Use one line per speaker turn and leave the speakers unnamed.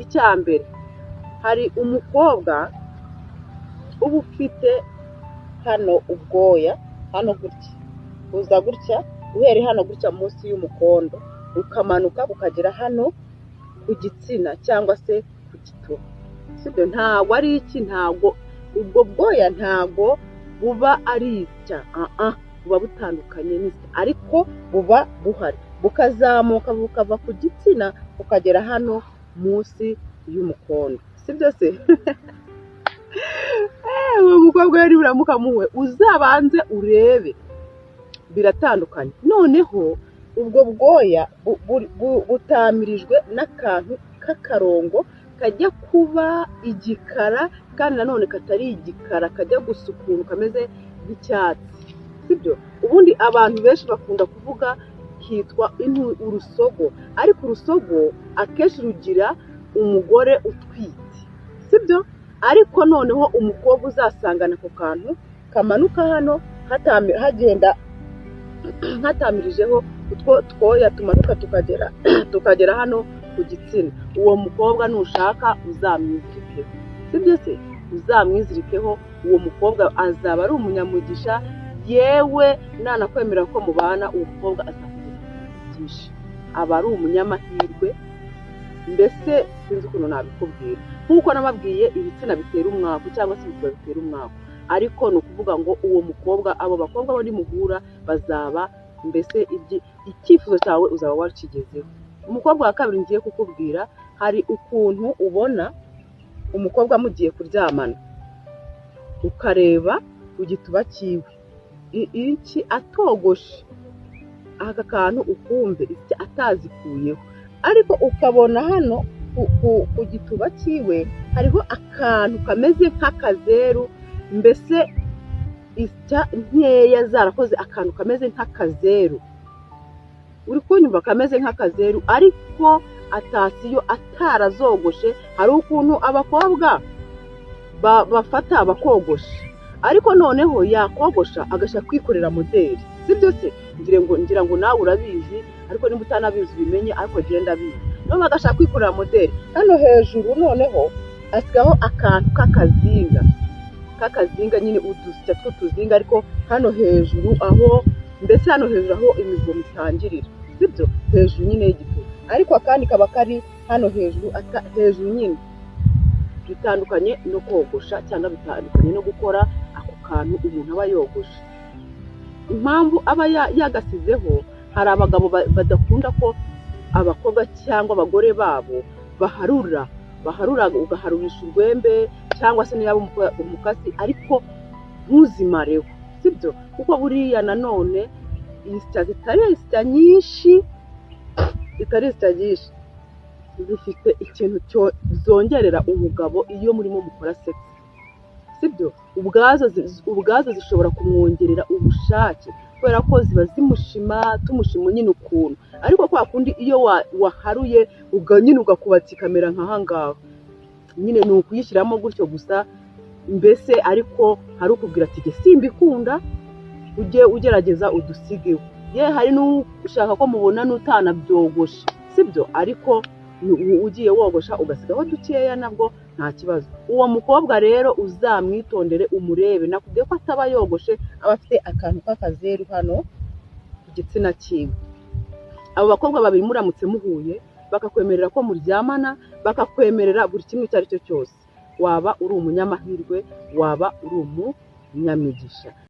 icya mbere, hari umukobwa uba ufite hano ubwoya, hano gutya, buza gutya, uhereye hano gutya munsi y'umukondo, ukamanuka ukagera hano ku gitsina cyangwa se ku gituba. Sibyo, ntabwo ari iki, ntabwo ubwo bwoya ntabwo buba ari isya, buba butandukanye n'isya, ariko buba buhari, bukazamuka bukava ku gitsina bukagera hano munsi y'umukondo. Sibyo se? Uwo mukobwa yari buramuka muwe, uzabanze urebe, biratandukanye. Noneho ubwo bwoya butamirijwe n'akantu k'akarongo kajya kuba igikara, kandi nanone katari igikara, kajya gusa ukuntu kameze nk'icyatsi. Sibyo? Ubundi abantu benshi bakunda kuvuga kitwa urusogo, ariko urusogo akenshi rugira umugore utwite. Sibyo? Ariko noneho umukobwa uzasangana ako kantu kamanuka hano hagenda hatamirijeho utwo twoya tumanuka tukagera hano ku gitsina. Uwo mukobwa nushaka uzamwizirikeho. Sibyo se? Uzamwizirikeho, uwo mukobwa azaba ari umunyamugisha, yewe nanakwemerera ko mubana, uwo mukobwa azakugisha, aba ari umunyamahirwe. Mbese sinzi ukuntu nabikubwira, nk'uko nababwiye ibitsina bitera umwaku cyangwa se ibituba bitera umwaku, ariko ni ukuvuga ngo uwo mukobwa, abo bakobwa bari muhura bazaba, mbese icyifuzo cyawe uzaba wakigezeho. Umukobwa wa kabiri ngiye kukubwira, hari ukuntu ubona umukobwa mugiye kuryamana ukareba ku gituba cyiwe iki atogoshe, aka kantu ukumve atazikuyeho, ariko ukabona hano ku gituba cyiwe hariho akantu kameze nk'akazeru, mbese isya nkeya zarakoze akantu kameze nk'akazeru. Uri kunyumva? Kameze nk'akazeru, ariko atasiyo atarazogoshe. Hari ukuntu abakobwa bafata bakogosha, ariko noneho yakogosha agashaka kwikorera modeli. Sibyo se? Ngira ngo nawe urabizi, ariko niba utanabizi ubimenye, ariko genda bizi. Noneho agashaka kwikorera modeli, hano hejuru noneho asigaho akantu k'akazinga nyine, udusya tw'utuzinga, ariko hano hejuru aho, mbese hano hejuru aho imigomo itangirira. Sibyo? Hejuru nyine y'igituba, ariko akandi kaba kari hano hejuru nyine. Bitandukanye no kogosha, cyangwa bitandukanye no gukora ako kantu umuntu aba yogosha. Impamvu aba yagasizeho, hari abagabo badakunda ko abakobwa cyangwa abagore babo baharura, ugaharurisha urwembe cyangwa se niba umukasi, ariko ntuzimareho. Sibyo? Kuko buriya nanone isya zitari isya nyinshi, zifite ikintu zongerera umugabo iyo murimo mukora sex. Sibyo? Ubwazo zishobora kumwongerera ubushake, kubera ko ziba tumushima nyine ukuntu, ariko kwa kundi iyo waharuye nyine ugakubatse ikamera nk'ahangaha, nyine ni ukuyishyiramo gutyo gusa. Mbese ariko hari ukubwira ati jye simbikunda, ujye ugerageza udusigeho. Hari n'ushaka ko mubona n'utanabyogosha. Sibyo? Ariko ugiye wogosha ugasigaho dukeya, nabwo nta kibazo. Uwo mukobwa rero uzamwitondere, umurebe. Nakubwiye ko ataba yogoshe, aba afite akantu k'akazeru hano ku gitsina cyiwe. Abo bakobwa babiri muramutse muhuye, bakakwemerera ko muryamana, bakakwemerera buri kimwe icyo ari cyo cyose, waba uri umunyamahirwe, waba uri umunyamigisha.